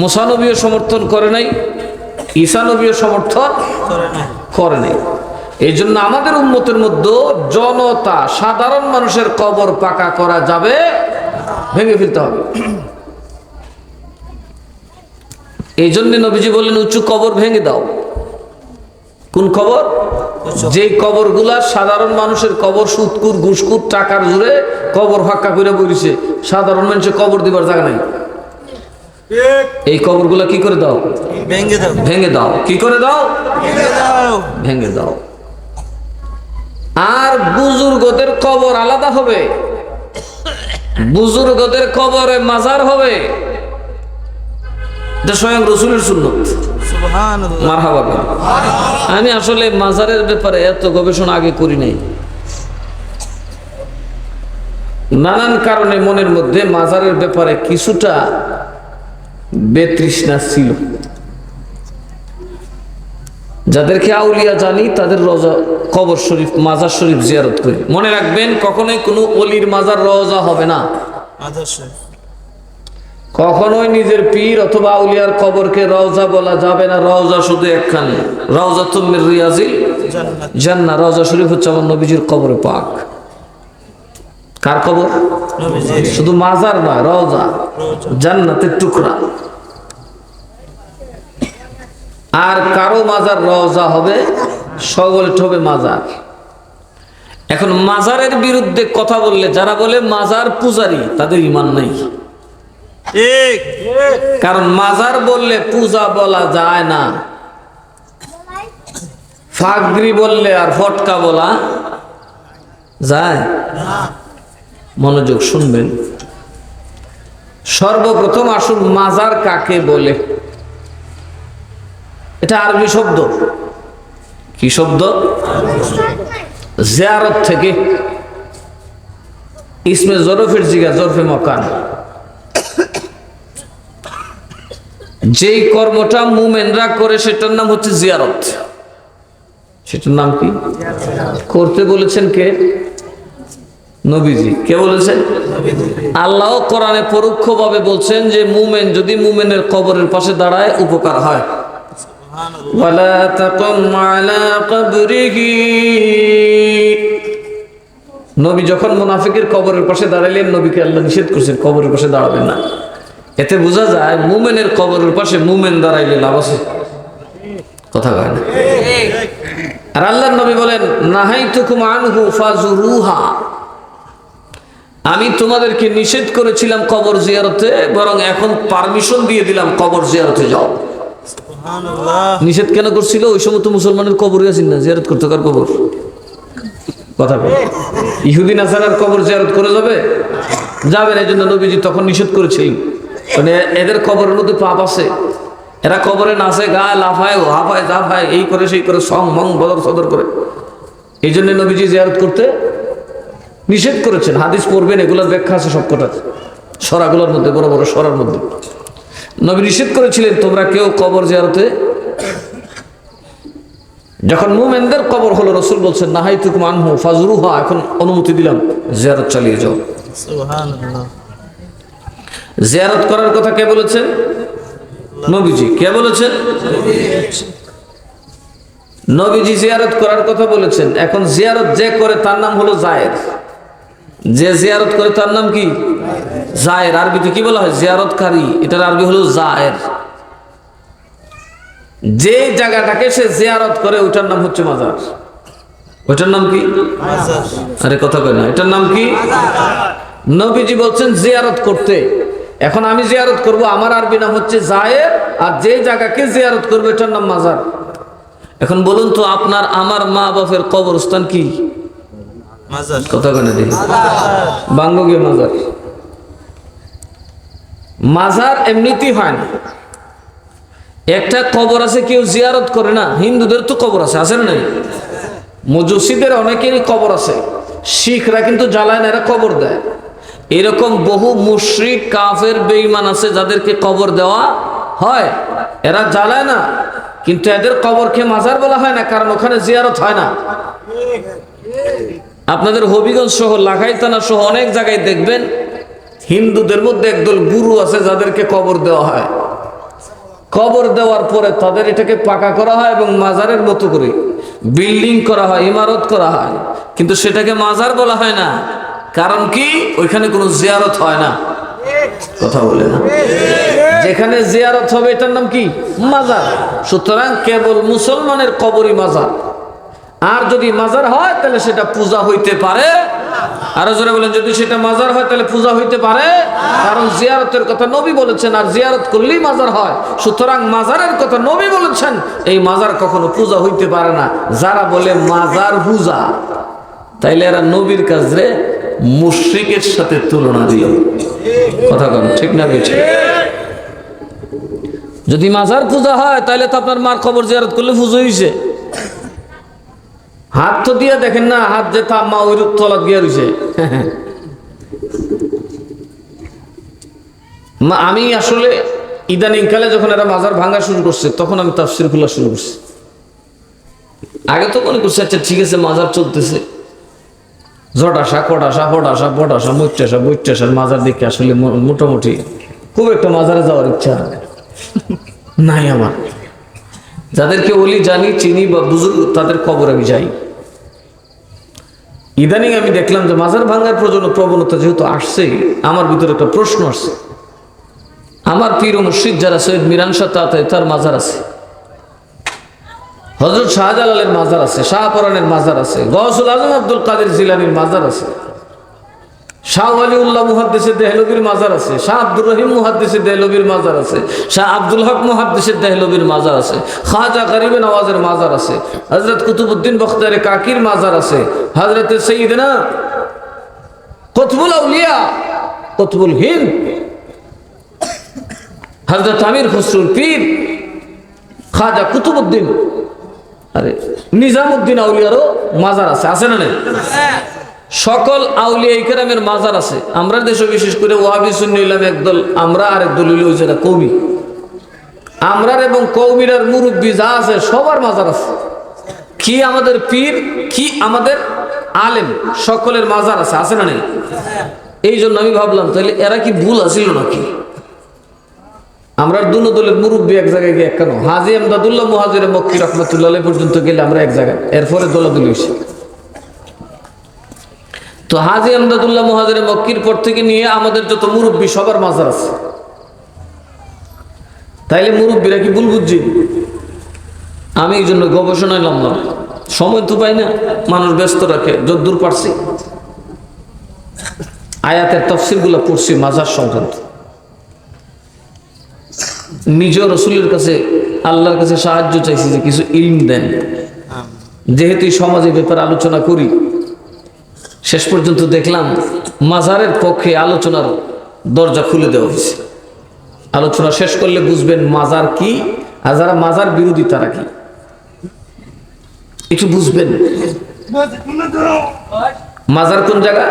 মুসা নবীও সমর্থন করে নাই, ঈসা নবীও সমর্থন করে নাই। এই জন্য আমাদের উম্মতের মধ্যে জনতা সাধারণ মানুষের কবর পাকা করা যাবে, ভেঙে ফেলতে হবে। এই জন্য নবীজি বললেন উঁচু কবর ভেঙে দাও। কোন কবর? যেই কবরগুলা সাধারণ মানুষের কবর, সুদকুর ঘুষকুর টাকার জোরে কবর ফাঁকা করে বলিছে, সাধারণ মানুষের কবর দিবার জায়গা নাই, এই কবরগুলা কি করে দাও? ভেঙে দাও। ভেঙে দাও। কি করে দাও? ভেঙে দাও। আর বুজুর্গদের কবর আলাদা হবে, বুজুর্গদের কবরে মাজার হবে। এটা স্বয়ং রাসূলের সুন্নাত। সুবহানাল্লাহ, মারহাবা। আমি আসলে মাজারের ব্যাপারে এত গবেষণা আগে করি নাই, নানান কারণে মনের মধ্যে মাজারের ব্যাপারে কিছুটা বেতৃষ্ণা ছিল। যাদেরকে আউলিয়া জানি তাদের রওজা, কবর শরীফ, মাজার শরীফ জিয়ারত করি। মনে রাখবেন কখনোই কোনো ওলির মাজার রওজা হবে না, কখনোই নিজের পীর অথবা আউলিয়ার কবরকে রওজা বলা যাবে না। রওজা শুধু একখানে, রাউযাতুম মির রিয়াজিল জান্নাহ। রওজা শরীফ হচ্ছে আমার নবীজির কবরে পাক। কার কবর? নবীজির। শুধু মাজার নয়, রওজা, জান্নাতের টুকরা। আর কারো মাজার রওজা হবে, সকলের হবে মাজার। এখন মাজারের বিরুদ্ধে কথা বললে, যারা বলে মাজার পূজারি, তাদের ঈমান নাই। কারণ মাজার বললে পূজা বলা যায় না, ফাগরি বললে আর ফটকা বলা যায়। মনোযোগ শুনবেন। সর্বপ্রথম আসুন মাজার কাকে বলে। এটা আরবি শব্দ। কি শব্দ? জিয়ারত থেকে, ইসমে জরফের জিগা, জরফে মকান। যেই কর্মটা মুমিনরা করে সেটার নাম হচ্ছে জিয়ারত। সেটার নাম কি? করতে বলেছেন কে? নবীজি। কে বলেছেন? আল্লাহ কোরআনে পরোক্ষভাবে বলছেন যে মুমিন যদি মুমিনের কবরের পাশে দাঁড়ায় উপকার হয়। ওয়ালা তাকুম আলা কবরিহি। নবী যখন মুনাফিকের কবরের পাশে দাঁড়াইলেন, নবীকে আল্লাহ নিষেধ করছেন কবরের পাশে দাঁড়াবেন না। এতে বোঝা যায় মুমিনের কবরের পাশে মুমিন দাঁড়াইলে লাভ আছে। কথা কয় না? আর আল্লাহর নবী বলেন নাহাইতুকুম আনহু ফাজুরুহা। আমি তোমাদেরকে নিষেধ করেছিলাম কবর জিয়ারতে, বরং এখন পারমিশন দিয়ে দিলাম কবর জিয়ারতে যাও। নিষেধ কেন করছিল? ওই সময় তো মুসলমানের কবর গেছেন না, জিয়ারত করতে। কার কবর? কথা বল। ইহুদি নাসারার কবর জিয়ারত করে যাবে না। এই জন্য নবীজি তখন নিষেধ করেছিলেন, মানে এদের কবরের মধ্যে পাপ আছে, এরা কবরে নাচে, গায়ে লাফায়, হাফায়, জাফায়, এই করে সেই করে, সং মং বদর সদর করে। এই জন্য নবীজি জিয়ারত করতে নিষেধ করেছেন। হাদিস পড়বেন, এগুলোর ব্যাখ্যা আছে সবকটা সরাগুলোর মধ্যে, বড় বড় সরার মধ্যে। নবী নিষেধ করেছিলেন তোমরা কেউ কবর জিয়ারতে। যখন মুমিনদের কবর হলো, রাসূল বলছেন নাহাইতুকুম আনহু ফাজুরুহা, এখন অনুমতি দিলাম, জিয়ারত চালিয়ে যাও। সুবহানাল্লাহ। জিয়ারত করার কথা কে বলেছেন? নবীজি। কে বলেছেন? নবীজি জিয়ারত করার কথা বলেছেন। এখন জিয়ারত যে করে তার নাম হলো জায়ের। যে জিয়ারত করে তার নাম কি? জায়ের। আরবিতে কি বলা হয়? জিয়ারতকারী। এটার আরবি হলো জায়ের। যে জায়গাটাকে সে জিয়ারত করে ওটার নাম হচ্ছে মাজার। ওটার নাম কি? মাজার। আরে কথা কয় না, এটার নাম কি? নবীজি বলছেন জিয়ারত করতে। এখন আমি জিয়ারত করব, আমার আরবি নাম হচ্ছে জায়ের, আর যে জায়গাকে জিয়ারত করবে এটার নাম মাজার। এখন বলুন তো, আপনার আমার মা বাপের কবরস্থান কি? মাজার। কথা কেন দিই বাঙ্গকে মাজার। মাজার এমনিতেই হয় না। একটা কবর আছে, কেউ জিয়ারত করে না। হিন্দুদের তো কবর আছে, আছে না? মজুসিদের অনেকেরই কবর আছে। শিখরা কিন্তু জ্বালায় না, এরা কবর দেয়। এরকম বহু মুশরিক, কাফের, বেঈমান আছে যাদেরকে কবর দেওয়া হয়, এরা জ্বালায় না, কিন্তু এদের কবরকে মাজার বলা হয় না, কারণ ওখানে জিয়ারত হয় না। আপনাদের হবিগঞ্জ সহ, লাখাই থানা সহ অনেক জায়গায় দেখবেন হিন্দুদের মধ্যে একদল গুরু আছে যাদেরকে কবর দেওয়া হয়। কবর দেওয়ার পরে তাদের এটাকে পাকা করা হয় এবং মাজারের মতো করে বিল্ডিং করা হয়, ইমারত করা হয়, কিন্তু সেটাকে মাজার বলা হয় না। কারণ কি? ওইখানে কোনো জিয়ারত হয় না। কথা বলে না, যেখানে জিয়ারত হবে এটার নাম কি? মাজার। সুতরাং কেবল মুসলমানের কবরই মাজার। আর যদি মাজার হয় তাহলে সেটা পূজা হইতে পারে। আরো জোরে বলেন, যদি সেটা মাজার হয় তাহলে পূজা হইতে পারে, কারণ জিয়ারতের কথা নবী বলেছেন, আর জিয়ারত করলেই মাজার হয়। সুতরাং মাজারের কথা নবী বলেছেন, এই মাজার কখনো পূজা হইতে পারে না। যারা বলে মাজার পূজা, তাইলে এরা নবীর কাজরে মুশরিকের সাথে তুলনা দিল। কথা বলেন ঠিক না বেঠিক? যদি মাজার পূজা হয় তাহলে তো আপনার মার কবর জিয়ারত করলে পূজা হইছে। হাত তো দিয়ে দেখেন না, হাত যে তা মা ওই তলাত গিয়ে রয়েছে। আমি আসলে ইদানিং কালে যখন এরা মাজার ভাঙা শুরু করছে তখন আমি তাফসীর খোলা শুরু করছি। আগে তো মনে করছি আচ্ছা ঠিক আছে মাজার চলতেছে, জটাসা কটাসা ফটাসা পটাসা মুইটাসা বইটাসার মাজার দেখে আসলে মোটামুটি খুব একটা মাজারে যাওয়ার ইচ্ছা নাই আমার। যাদেরকে ওলি জানি, চিনি বা বুজুর্গ, তাদের কবর আমি যাই। ইদানিং আমি দেখলাম যে মাজার ভাঙার প্রবণতা যেহেতু আসছে, আমার ভিতরে একটা প্রশ্ন আসছে। আমার পীর ও মুর্শিদ যারা সৈয়দ মিরান শাহ তার মাজার আছে, হযরত শাহজালালের মাজার আছে, শাহপরানের মাজার আছে, গৌসুল আজম আব্দুল কাদের জিলানীর মাজার আছে, শাহ ওয়ালিউল্লাহ মুহাদ্দিসের দেহলভির মাজার আছে, শাহ আব্দুর রহিম মুহাদ্দিসের দেহলভির মাজার আছে, শাহ আব্দুল হক মুহাদ্দিসের দেহলভির মাজার আছে, খাজা গরিবে নওয়াজের মাজার আছে, হযরত কুতুবউদ্দিন বখতিয়ারে কাকির মাজার আছে, হযরত সাইয়্যিদনা কুতবুল আউলিয়া কুতবুল হিন্দ হযরত আমির খসরুল পীর খাজা কুতুবউদ্দিন নিজামউদ্দিন আউলিয়ারও মাজার আছে, আছে না? সকল আউলিয়া ইকরামের মাজার আছে। আমরা দেশে বিশেষ করে ওয়াহাবি সুন্নি ইলাম একদল, আমরা আরেক দল হইল যেটা কওমি। আমরার এবং কওমিরার মুরব্বী যা আছে সবার মাজার আছে। কি আমাদের পীর, কি আমাদের আলেম, সকলের মাজার আছে, আছে না? এই জন্য আমি ভাবলাম তাহলে এরা কি ভুল আছিল নাকি? আমরা দুনো দলের মুরব্বী এক জায়গায় গিয়ে কেন, হাজী আমদাদুল্লাহ মুহাজিরে মক্কি রহমতুল্লাহ পর্যন্ত গেলে আমরা এক জায়গায়, এরপরে দলাদলি হয়েছে। তো হাজী আমদাদুল্লাহ মুহাজিরে মক্কির পর থেকে নিয়ে আমাদের যত মুরব্বী সবার মাজার আছে। তাইলে মুরব্বীরা কি ভুল বুঝছি? আমি এই জন্য গবেষণায় নামলাম, সময় তো পাই না, মানুষ ব্যস্ত রাখে, যদ্দূর পারছি আয়াতের তাফসীর গুলা পড়ছি মাজার সংক্রান্ত। নিজ রসুলের কাছে, আল্লাহর কাছে সাহায্য চাইছি যে কিছু ইলম দেন, যেহেতু সমাজে ব্যাপারে আলোচনা করি। শেষ পর্যন্ত দেখলাম মাজারের পক্ষে আলোচনার দরজা খুলে দেওয়া হয়েছে। আলোচনা শেষ করলে বুঝবেন মাজার কি, আর যারা মাজার বিরোধী তারা কি, একটু বুঝবেন। মাজার কোন জায়গা?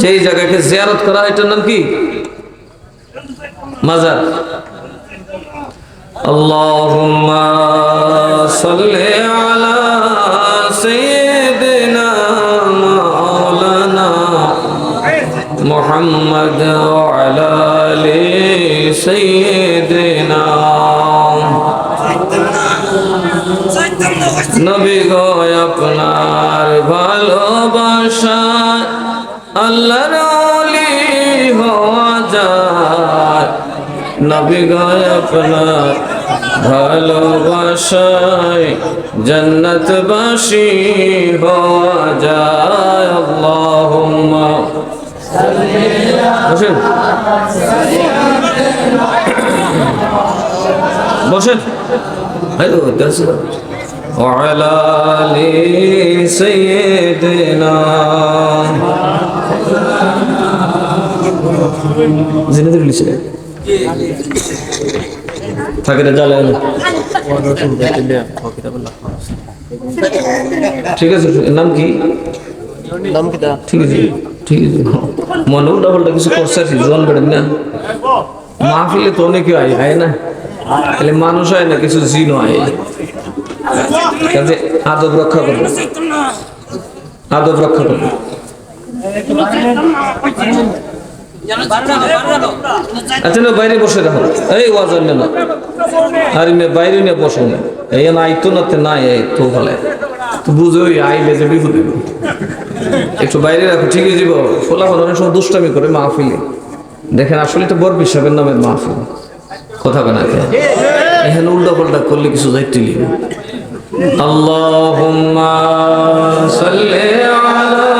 যেই জায়গাকে জিয়ারত করা হয় এটার নাম কি? মাজার। আল্লাহুম্মা সাল্লি আলা সাইয়্যিদিনা মাওলানা মুহাম্মদ ওয়া আলা আলি সাইয়্যিদিনা। নবী গো আপনার ভালোবাসা আল্লাহর ওলি হওয়া যায়, নবী গো আপনার ভালোবাসায় জান্নাতবাসী হওয়া যায়। আল্লাহুম্মা বসেন বসেন وعلى آل سيدنا জিনেদের লিখে থাকে না জ্বালায় না। ঠিক আছে, নাম কি? ঠিক আছে ঠিক আছে, মনে উল্টা পাল্টা কিছু করছে আর কি, জন বেড়েন না। মাহফিলে তো অনেকে আয় না, তাহলে মানুষ হয় না, কিছু জিন হয়। কাজে আদব রক্ষা করবে, আদব রক্ষা করবে। আচ্ছা না বাইরে বসে রাখো, এই ওয়াজ আনলে না আর বাইরে নিয়ে বসো না, এই না আইতো না তে নাই এই তো বলে তো বুঝো আইলে যে বিপদ হইব, একটু বাইরে রাখো ঠিক আছে। ফোলা ফোলা অনেক সময় দুষ্টামি করে মাহফিলে দেখেন, আসলে এটা বড় সাহেবের নামের মাহফিল, কথা কেনা এখানে উল্টা পাল্টা করলে কিছু দায়িত্ব নিব। আল্লাহুম্মা সাল্লি আলা,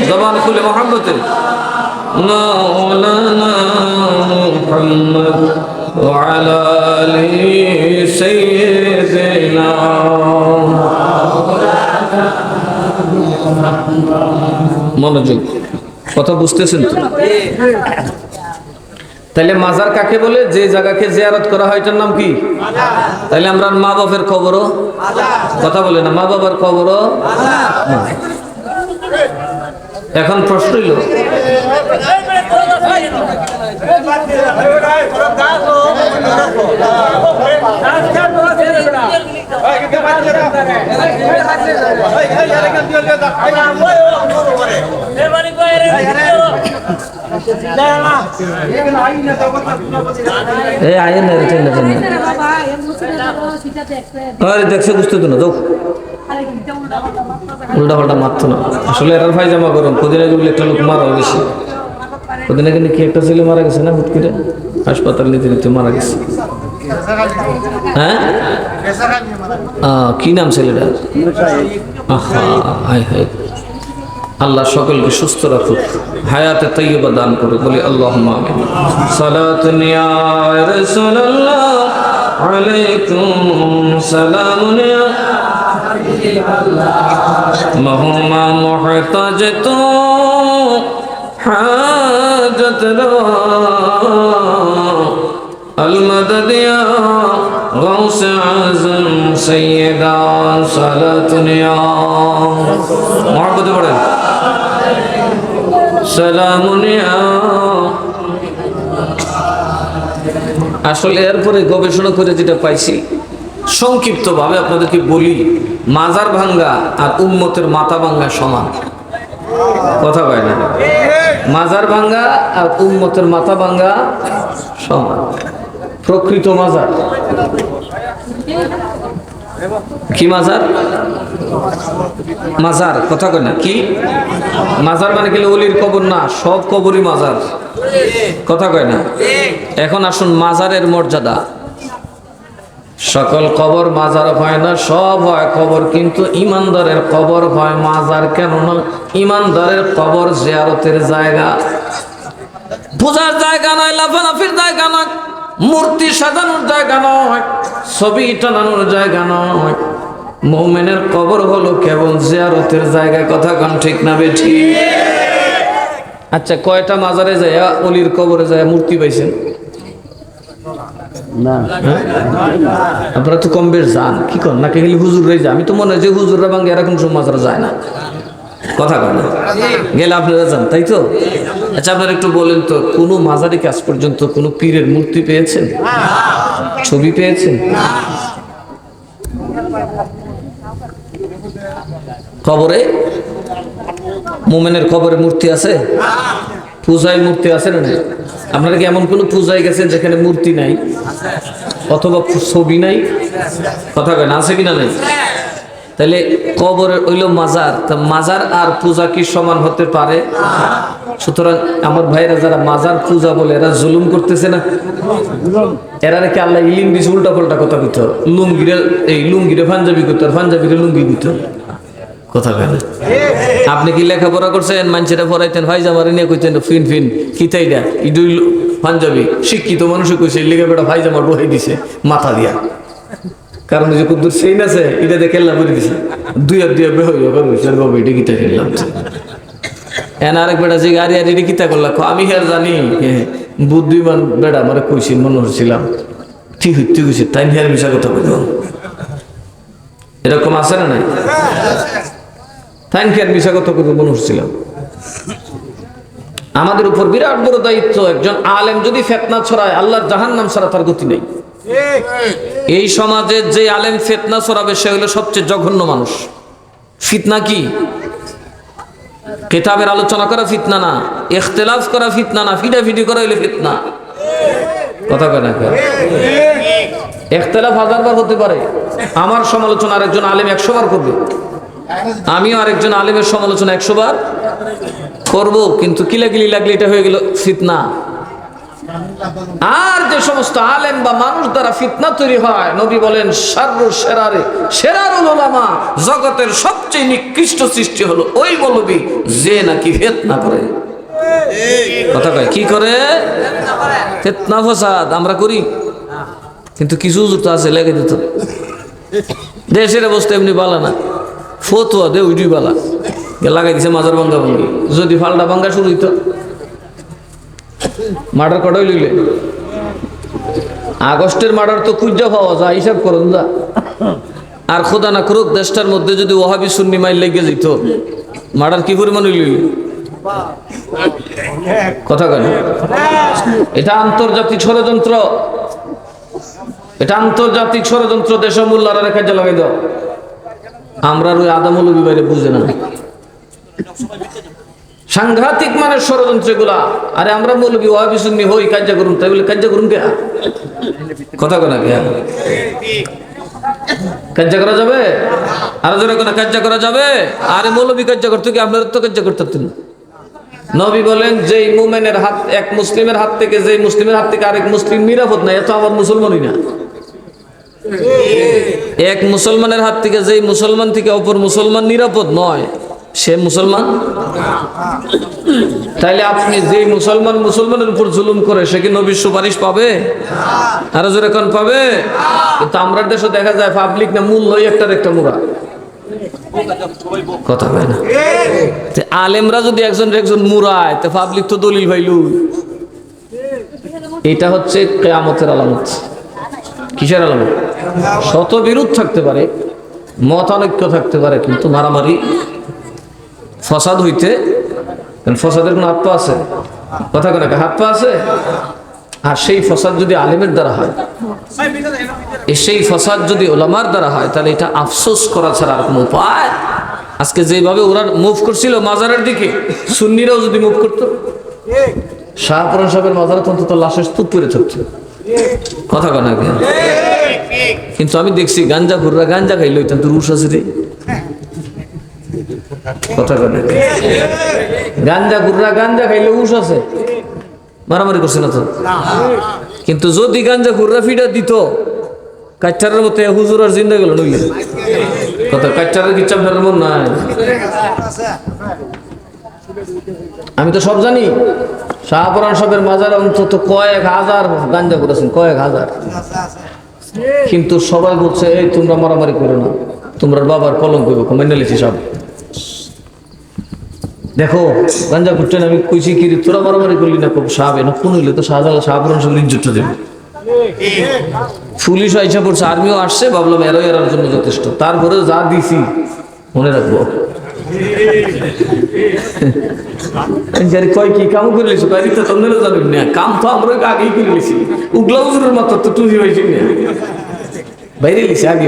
জবান খুলে মুহাম্মদে মাওলানা মুহাম্মদ ওয়া আলা আলি সাইয়্যিদিনা। মনোযোগ, কথা বুঝতেছেন তো? তাহলে মাজার কাকে বলে? যে জায়গাকে জিয়ারত করা হয় এটার নাম কি? তাহলে আমরা মা বাবার কবরও, কথা বলে না, মা বাবার কবরও। এখন প্রশ্ন হইল, দেখছে বুঝতে তো না, উল্টা পাল্টা মারতো না। আসলে এরার পায়জামা গরম, কদিন আগে বলে একটা লোক মারা গেছে, কদিন আগে নাকি একটা ছেলে মারা গেছে না, হুট করে হাসপাতাল নিতে নিতে মারা গেছে। হ্যাঁ, কি নাম ছেলেটার? আল্লাহ সকলকে সুস্থ রাখুক, হায়াতে তাইয়্যিবা দান করে, বলি আল্লাহুম্মা আমিন। সালাতুন ইয়া রাসূলুল্লাহ আলাইকুম সালামুন ইয়া মহুমা মুহতাজ তু হাজত আল মদদ ইয়া গাউস আযম সাইয়্যিদা সালাতুন ইয়া মুহাম্মদ পড়েন সালামুন ইয়া। আসলে এরপরে গবেষণা করে যেটা পাইছি, সংক্ষিপ্তভাবে আপনাদেরকে বলি, মাজার ভাঙ্গা আর উম্মতের মাথা ভাঙ্গা সমান, কথা কয় না? মাজার ভাঙ্গা আর উম্মতের মাথা ভাঙ্গা সমান। প্রকৃত মাজার কি? মাজার, মাজার কথা কয় না কি? মাজার মানে কি ওলির কবর না, সব কবরই মাজার, কথা কয় না? এখন আসুন, মাজারের মর্যাদা, সকল কবর মাজার হয় না, সব হয় কবর, কিন্তু ইমানদারের কবর হয় মাজার। কেন না? ইমানদারের কবর জিয়ারতের জায়গা, পূজার জায়গা নয়, লাফালাফির জায়গা নয়, মূর্তি সাজানোর জায়গা নয়, ছবি টানানোর জায়গা নয়। মুমিনের কবর হলো কেবল জিয়ারতের জায়গা, কথা কান ঠিক না বেঠি? আচ্ছা, কয়টা মাজারে যায় অলির কবরে যায় মূর্তি পাইছেন? আপনারা তো কম বেশ যান, কি কর নাকি খালি হুজুররাই যায়? আমি তো মনে হয় যে হুজুররা ভাঙ্গে এরকম সব মাজারে যায় না, কথা কয় না? গেলে আপনারা যান, তাই তো? আচ্ছা, আপনারা একটু বলেন তো, কোনো মাজারে কাজ পর্যন্ত কোনো পীরের মূর্তি পেয়েছেন, ছবি পেয়েছেন? কবরে, মুমিনের কবরে মূর্তি আছে? পূজায় মূর্তি আছে না? আপনারা কি এমন কোনো পূজায় গেছেন যেখানে মূর্তি নাই অথবা ছবি নাই, কথা কয় না? আছে কিনা নাই? তাহলে কবরের হইল মাজার, তা মাজার আর পূজা কি সমান হতে পারে? সুতরাং আমার ভাইরা যারা মাজার পূজা বলে, এরা জুলুম করতেছে না? এরা নাকি আল্লাহ ইলিম দিছে উল্টা পাল্টা কথা কইতে, লুঙ্গিরে এই লুঙ্গিরে পাঞ্জাবি করতে, আর পাঞ্জাবিরে লুঙ্গি দিতে, কথা কয় না? আপনি কি লেখাপড়া করছেন? মানুষেরা পড়াইতেন, ভাই জামারে নিয়ে কইতেন ফিন ফিন কিতাইডা ইডুই পাঞ্জাবি, শিক্ষিত মানুষে কইছে লেখাপড়া ভাই জামার বহাই দিছে মাথা দিয়া, কারণ যে কুদ্দুর সেইন আছে এটা দিয়ে খেলনা করে দিছে, দুই আর দুই বেহইয়া করছে, বাবা এটা কিতা খেললাম। এন আরেক বেটা যে গাড়ি আর এটা কিতা করলাম, আমি আর জানি বুদ্ধিমান বেটা আমার কইছি, মনে হচ্ছিলাম ঠিক হইতে গেছে, তাই হেয়ার মিশা কথা বলব, এরকম আছে না নাই? তাই হেয়ার মিশা কথা বলবো মনে হচ্ছিলাম। আমাদের উপর বিরাট বড় দায়িত্ব, একজন আলেম যদি ফিতনা ছড়ায়, আল্লাহর জাহান্নাম ছাড়া তার গতি নেই। এই সমাজে যে আলেম ফিতনা ছড়াবে সে হলো সবচেয়ে জঘন্য মানুষ। ফিতনা কি? কিতাবের আলোচনা করা ফিতনা না, ইখতিলাফ করা ফিতনা না, ফিডাফিডি করা হইলে ফিতনা। কথা কয় না? ইখতিলাফ 1000 বার হতে পারে, আমার সমালোচনা আরেকজন আলেম 100 বার করবে, আমিও আরেকজন আলেমের সমালোচনা 100 বার করব, কিন্তু কিলাকিলি লাগলে এটা হয়ে গেল ফিতনা। আর যে সমস্ত আলেম বা মানুষ দ্বারা ফিতনা তৈরি হয়, নবী বলেন সেরারুল উলামা, জগতের সবচেয়ে নিকৃষ্ট সৃষ্টি হলো ওই মৌলবী যে নাকি ফিতনা করে। কথা কয় কি করে? ফিতনা ফাসাদ আমরা করি, কিন্তু কিছু হুজুর তো আছে লেগে দিত। দেশের অবস্থা এমনি বালা না, ফতুয়া দে উইডি বালা লাগাই দিছে মাজার ভাঙ্গা ভাঙ্গি। যদি ফালটা ভাঙ্গা শুরু হইতো মার্ডার কটাই লইলে, আগস্টের মার্ডার তো খুঁজা পাওয়া যায়, হিসাব করুন যা। আর খোদা না করুক দেশটার মধ্যে যদি ওহাবি সুন্নি মাইল লেগে যেত, মার্ডার কি পরিমাণ হইল? কথা কেন? এটা আন্তর্জাতিক ষড়যন্ত্র, এটা আন্তর্জাতিক ষড়যন্ত্র। দেশ মোল্লারা রেখা লাগাই দাও, আমরা ওই আদামৌলবী বাইরে বুঝে না, সাংঘাতিক মানের ষড়যন্ত্র এগুলা। আরে আমরা মৌলবী ওয়াহাবি সুন্নি হই, কাজা করুন, তাই বলে কাজা করুন কে? কথা কেনা কে? কাজা করা যাবে? আর যারা কোনো কাজা করা যাবে? আরে মৌলবী কাজা করতে কি আপনারা তো কাজা করতে পারতেন? নবী বলেন যেই মুমিনের হাত, এক মুসলিমের হাত থেকে যেই মুসলিমের হাত থেকে আরেক মুসলিম নিরাপদ না, এত আমার মুসলমানই না। এক মুসলমানের হাত থেকে যেই মুসলমান থেকে অপর মুসলমান নিরাপদ নয়, সে মুসলমান। তাইলে আপনি যেই মুসলমানের উপর জুলুম করে, সে কি নবীর সুপারিশ পাবে? আরো জোরে কোন পাবে? কিন্তু আমরা দেশে দেখা যায় পাবলিক না মূল লই একটা মুরা। কথা হয় না? আলেমরা যদি একজন মুরায়, তো পাবলিক তো দলিল ভাইলু। এটা হচ্ছে কিয়ামতের আলামত। কিসের আলামত? শত বিরোধ থাকতে পারে, মতানৈক্য থাকতে পারে, কিন্তু মারামারি ফসাদ হইতে, ফসাদের কোন হাত পা আছে? কথা কেন? হাত পা আছে। আর সেই ফসাদ যদি আলেমের দ্বারা হয়, সেই ফসাদ যদি ওলামার দ্বারা হয়, তাহলে এটা আফসোস করা ছাড়া আর কোনো উপায়। আজকে যেভাবে ওরা মুভ করছিল মাজারের দিকে, সুন্নিরাও যদি মুভ করতো, শাহপুরান সাহেবের মাজারে অন্তত লাশের স্তূপ করে থাকতো। কথা কেন? কিন্তু আমি দেখছি গাঞ্জা ঘুররা গাঞ্জা খাইলো, এটা তো রুশ আছে রে। কথা কেন? গাঞ্জা ঘুররা গাঞ্জা খাইলে উস আছে, মারামারি করছে না তো। কিন্তু যদি গাঞ্জা ঘুররা ফিডা দিত, কাচ্চারের মতো হুজুর আর জিন্দা গেল নইলে। কথা কাচ্চারের কি চাপের মন নাই? আমি তো সব জানি। শাহপুরান সাহেবের মাজারে অন্তত কয়েক হাজার গাঞ্জা করেছেন, কয়েক হাজার। কিন্তু সবাই বলছে এই তোমরা মারামারি করো না, তোমরা বাবার কলঙ্ক মেনে লিছি সব। দেখো গাঞ্জা করছেন, আমি কইছি কি তোরা মারামারি করলি না, সাহেব না কোন হইলে তো শাহপুরান সাহেবের ইজ্জতটা দেবে। পুলিশ আইসা পড়ছে, আর্মিও আসছে, ভাবলাম এরার জন্য যথেষ্ট। তারপরে যা দিছি মনে রাখবো। কয় কি কাম করে লিছো? তো তোমরা জানেন না, কাম তো আমরা আগেই করে লিছি। উগলা উজুরের মতো তো টুপি হয়েছি না, বাইরে লিছি আগে।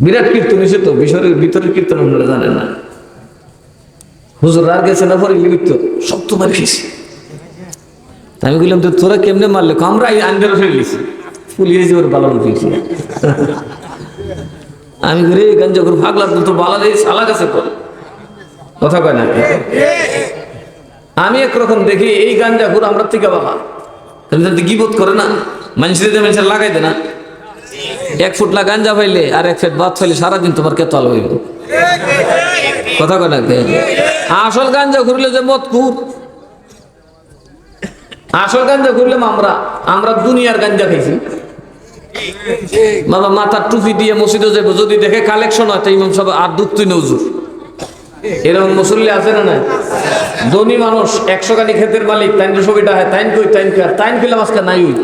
বিরাট কীর্তন এসে তো বিষয়ের ভিতরের কীর্তন আপনারা জানেন না। হুজুর আর গেছে না, পরে লিখিত সব তো মারি খেয়েছি। আমি বললাম তো তোরা কেমনে মারলে? আমরা আন্ডারে ফেলে লিছি, পুলিশ ওর বালানো ফেলছি। আমি ঘুরে গাঞ্জা করে ভাগলাম তো বালালে সালা গেছে পর। কথা কয় না? আমি একরকম দেখি এই গাঞ্জা ঘুরে আমরা থেকে বাবা গিবত করে না, মানুষের লাগাই দে না। 1 ফুটলা গাঞ্জা পাইলে আর 1 ফেট ভাত পাইলে সারাদিন তোমার কেতাল হইব। কথা কয় না? আসল গাঞ্জা ঘুরলে যে মত খুর, আসল গাঞ্জা ঘুরলাম আমরা দুনিয়ার গাঞ্জা খাইছি। বাবা মাথার টুপি দিয়ে মসজিদে যাবো, যদি দেখে কালেকশন হয়, ইমাম সাহেব আর দুঃখই নজুর। এরকম মুসল্লি আছে না? নাই? ধনী মানুষ 100 গানি ক্ষেতের মালিক, তাই ছবিটা হয়, তাইন কই তাইন কইলাম আজকে নাই হই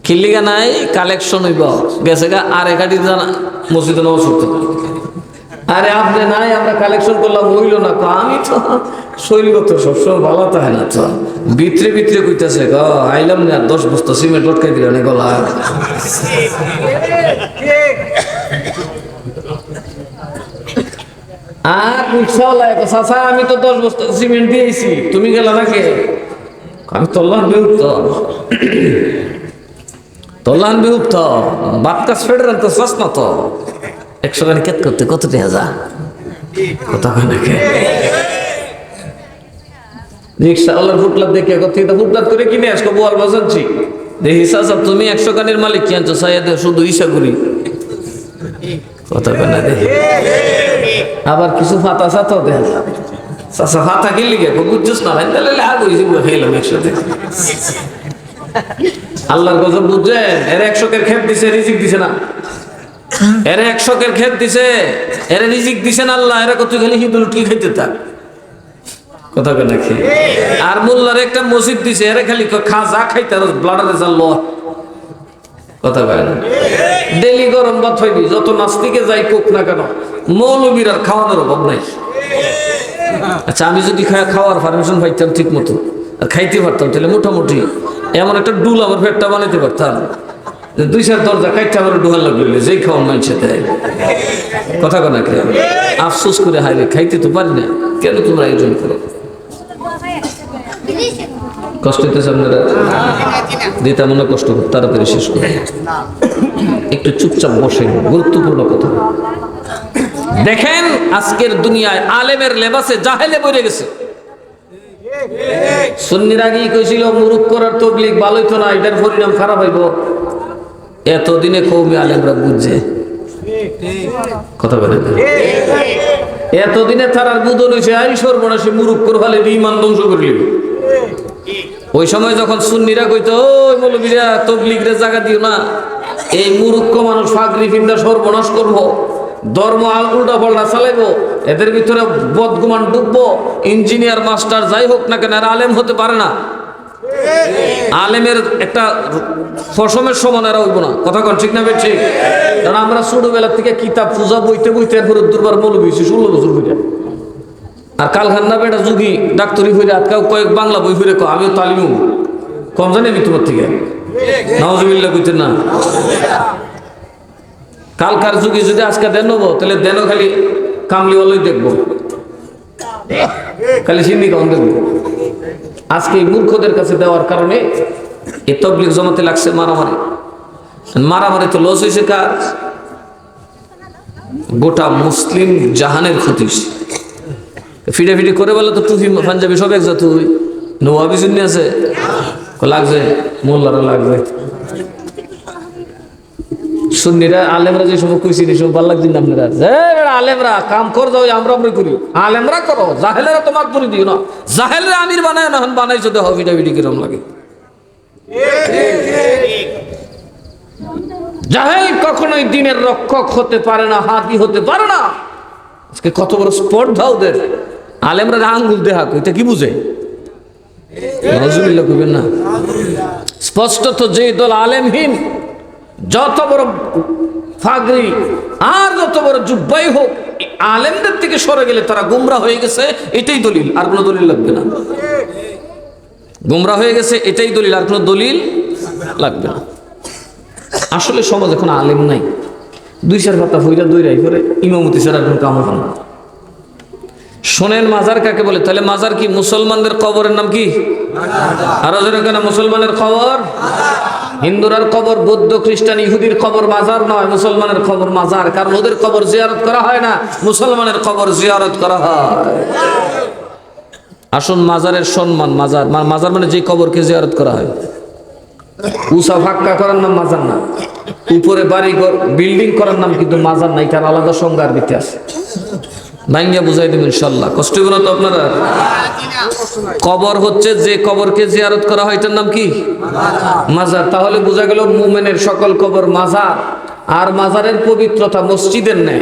খিল্লিগা নাই, কালেকশন হইব গেছে গা। আর একাটি জানা মসজিদে নামাজ পড়তে, আরে আপনি নাই, আমরা কালেকশন করলাম, হইল না। আমি তো শৈলগত সবসময় ভালো তো হয় না, তো ভিতরে ভিতরে কইতেছে আইলাম না, 10 বস্তা সিমেন্ট লটকাই দিল না গলা। আর রিক্সাওয়ালা চাচা আমি তো 10 বস্তা সিমেন্ট দিয়েছি, তুমি গেলা নাকি? আমি তল্লান বিউক্ত বাদ কাজ ফেডার তো চাস না তো 100 গানি কেট করতে কত টাকা যা কথা কয় নাকি? রিক্সাওয়ালার ফুটলাত দেখে কথা ফুটলাত করে কিনে আসবো বল বাজাচ্ছি দেখি চাচা তুমি 100 গানির মালিক কি আনছো চাইয়া দে শুধু ইসা করি কথা কয় না দেখি। আবার কিছু ফাতা সাতাও দেন চাচা ফাতা কিনলি গে বুঝছিস না তাহলে লাগ হয়েছে খাইলাম একসাথে। আল্লাহর গজব বুঝছেন? এর 100 ক্ষেত দিছে, রিজিক দিছে না? এর 100 ক্ষেত দিছে, এর রিজিক দিছেন আল্লাহ। এরা কত খালি হিন্দু লুটকি খাইতে থাক কথা কয় নাকি? আর মোল্লার একটা মসজিদ দিছে, এরা খালি খা যা খাইতে আর ব্লাডারে যা ল কথা কয় না? ডেলি গরম ভাত হইবি, যত নাস্তিকে যাই কোক না কেন মৌলবীর আর খাওয়ানোর অভাব নাই। আচ্ছা আমি যদি খাওয়ার পারমিশন পাইতাম ঠিক মতো আর খাইতে পারতাম তাহলে মোটামুটি এমন একটা ডুল আমার পেটটা বানাইতে পারতাম, 2-4 দরজা কাইটা আমার ডুহার লাগলো যেই খাওয়ান মানছে তাই কথা কয় নাকি? আফসোস করে হাইরে খাইতে তো পারি না, কেন তোমরা আয়োজন করো? কষ্ট হইতেছে আপনারা? দিতে মনে কষ্ট করো, তাড়াতাড়ি শেষ করে একটু চুপচাপ বসে। গুরুত্বপূর্ণ কথা দেখেন, আজকের দুনিয়ায় আলেমের লেবাসে জাহেলে বইরে গেছে। সুন্নির আগেই কইছিল মুরুখ করার তবলিগ ভালোই তো না, এটার পরিণাম খারাপ হইব। এতদিনে কওমি আলেমরা বুঝছে কথা বলে, এতদিনে তারার বুদন হয়েছে আই সর্বনাশী মুরুখ করে ফেলে ইমান ধ্বংস করলি। ওই সময় যখন সুন্নিরা কইতো ওই মৌলবীরা তবলিগরে জায়গা দিও না, এই মুরুক্ষ মানুষ ফাগরি ফিন্দা সর্বনাশ করবো, ধর্ম উল্টা পাল্টা চালাইবো, এদের ভিতরে বদগুমান ডুববো, ইঞ্জিনিয়ার মাস্টার যাই হোক না কেন এরা আলেম হতে পারে না। আলেমের একটা ফসমের সমান এরা হইব না কথা কন ঠিক না ঠিক? কারণ আমরা ছোটবেলার থেকে কিতাব পূজা বইতে বইতে এরপরে দুর্বার মৌলবী হয়েছি 16 বছর হইয়া। আর কালখান্না বেটা যুগী ডাক্তারি ফিরে আজকাল কয়েক বাংলা বই ফিরে আমিও তালিমু কম জানি আমি তোমার থেকে নাউজুবিল্লাহ কইতে না। কালকার যুগে যদি আজকে দেন নেবো তাহলে দেনও খালি কামলিওয়ালাই দেখবো, খালি সিন্দি কম দেখবো। আজকে এই মূর্খদের কাছে দেওয়ার কারণে এই তবলিগ জমাতে লাগছে মারামারি। মারামারি তো লস হয়েছে কার? গোটা মুসলিম জাহানের ক্ষতি। ফিডে ফিডে করে বলে তো টুফি পাঞ্জাবি সব এক জাত তুই নবাবি শুনি আছে লাগছে, মোল্লারা লাগবে। সুন্নিরা আলেমরা যে সময় কইছি সব ভালো লাগছে না আপনারা? আলেমরা কাম কর যাও, আমরা করি, আলেমরা করো, জাহেলেরা তোমার করে দিও না। জাহেলরা আমির বানায় না, বানাইছো দেখো ভিডিও ভিডিও কিরম লাগে। জাহেল কখনোই দিনের রক্ষক হতে পারে না, হাতি হতে পারে না। আজকে কত বড় স্পর্ধা ওদের। আলেমরা আঙ্গুল দেহা এটা কি বুঝে? নাউজুবিল্লাহ কইবেন না। স্পষ্টত যে দল আলেমহীন, যত বড় ফাগরি আর যত বড় জুব্বাই হোক, আলেমদের থেকে সরে গেলে তারা গুমরা হয়ে গেছে, এটাই দলিল, আর কোনো দলিল লাগবে না। গুমরা হয়ে গেছে এটাই দলিল, আর কোনো দলিল লাগবে না। আসলে সমাজ এখন আলেম নাই, 2-4 পাতা ফইরা দইরাই করে ইমামতি ছাড়া কোনো কাম হয় না। শোনেন মাজার কাকে বলে? তাহলে মাজার কি? মুসলমানদের কবরের নাম কি? আরো জোরে কেন? মুসলমানের কবর। হিন্দুরার কবর, বৌদ্ধ খ্রিস্টান ইহুদির কবর মাজার নয়, মুসলমানের কবর মাজার। কারণ ওদের কবর জিয়ারত করা হয় না, মুসলমানের কবর জিয়ারত করা হয়। আসুন মাজারের সম্মান। মাজার মাজার মানে যে কবরকে জিয়ারত করা হয়। উঁচা ফাক্কা করার নাম মাজার না, উপরে বাড়ি ঘর বিল্ডিং করার নাম কিন্তু মাজার নাই, তার আলাদা সংজ্ঞার ভিত্তি আছে। ভাঙ্গিয়া বুঝাই দেব ইনশাল্লাহ, কষ্ট হবে না তো আপনারা? কবর হচ্ছে যে কবরকে জিয়ারত করা হয়, এটার নাম কি? মাজার। তাহলে বোঝা গেল মুমিনের সকল কবর মাজার। আর মাজারের পবিত্রতা মসজিদের নেই।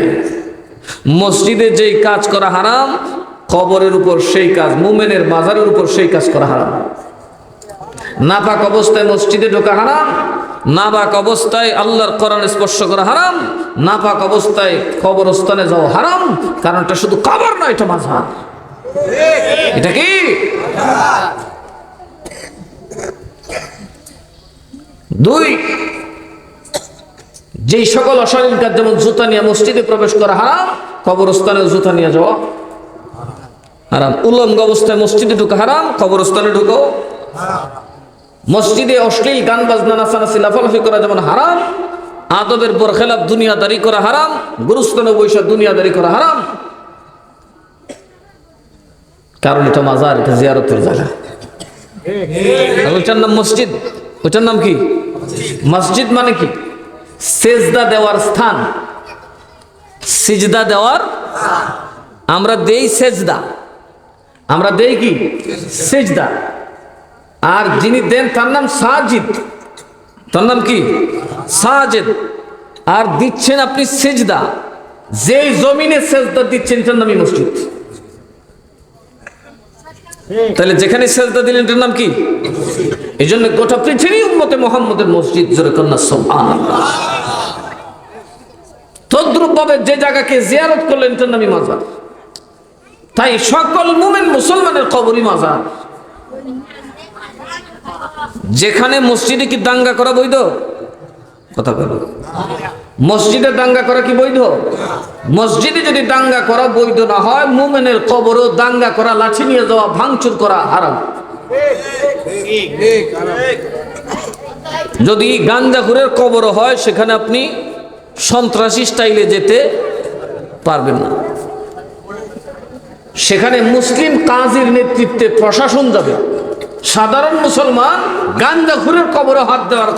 মসজিদে যেই কাজ করা হারাম, কবরের উপর সেই কাজ, মুমিনের মাজারের উপর সেই কাজ করা হারাম। নাপাক অবস্থায় মসজিদে ঢোকা হারাম, নাপাক অবস্থায় আল্লাহর কোরআন স্পর্শ করা হারাম, নাপাক অবস্থায় কবরস্থানে যাওয়া হারাম। কারণ এটা শুধু কবর নয়, এটা মাজার। এটা কি? দুই, যেই সকল অশালীন কাজ, যেমন জুতা নিয়ে মসজিদে প্রবেশ করা হারাম, কবরস্থানে জুতা নিয়ে যাওয়া হারাম। উলঙ্গ অবস্থায় মসজিদে ঢুকা হারাম, কবরস্থানে ঢুকো। মসজিদে অশ্লীল গান বাজনা নাচানাচি লাফালাফি করা যেমন হারাম, আদবের বরখেলাপ দুনিয়াদারি করা হারাম, গুরুস্থানে বৈশা দুনিয়াদারি করা হারাম। কারণ এটা মাজার, এটা জিয়ারতের জায়গা। ওইটার নাম মসজিদ। ওইটার নাম কি? মসজিদ মানে কি? সেজদা দেওয়ার স্থান, সিজদা দেওয়ার। আমরা দেই সেজদা, আমরা দেই কি? সেজদা। আর যিনি দেন তার নাম সাজিদ, তার নাম কি? সাজিদ। আর দিচ্ছেন আপনি সেজদা, যেই জমিনে সেজদা দিচ্ছেন তার নামই মসজিদ। তাহলে যেখানে সেজদা দিলেন এটার নাম কি? এই জন্য গোটা পৃথিবী উম্মতে মুহাম্মদের মসজিদ। জোরে কন্যা সুবহানাল্লাহ। তদ্রুপ ভাবে যে জায়গাকে জিয়ারত করলেন এটার নামই মাজার। তাই সকল মুমিন মুসলমানের কবরই মাজার। যেখানে মসজিদে কি দাঙ্গা করা বৈধ? কথা বলো। মসজিদে দাঙ্গা করা কি বৈধ? মসজিদে যদি দাঙ্গা করা বৈধ না হয়, মুমিনের কবরও দাঙ্গা করা, লাঠি নিয়ে যাওয়া, ভাঙচুর করা হারাম। যদি গাঞ্জাখুরের কবর হয়, সেখানে আপনি সন্ত্রাসী স্টাইলে যেতে পারবেন না। সেখানে মুসলিম কাজীর নেতৃত্বে প্রশাসন যাবে। সাধারণ মুসলমান গাঞ্জাখুরের কবরে হাত দেওয়ার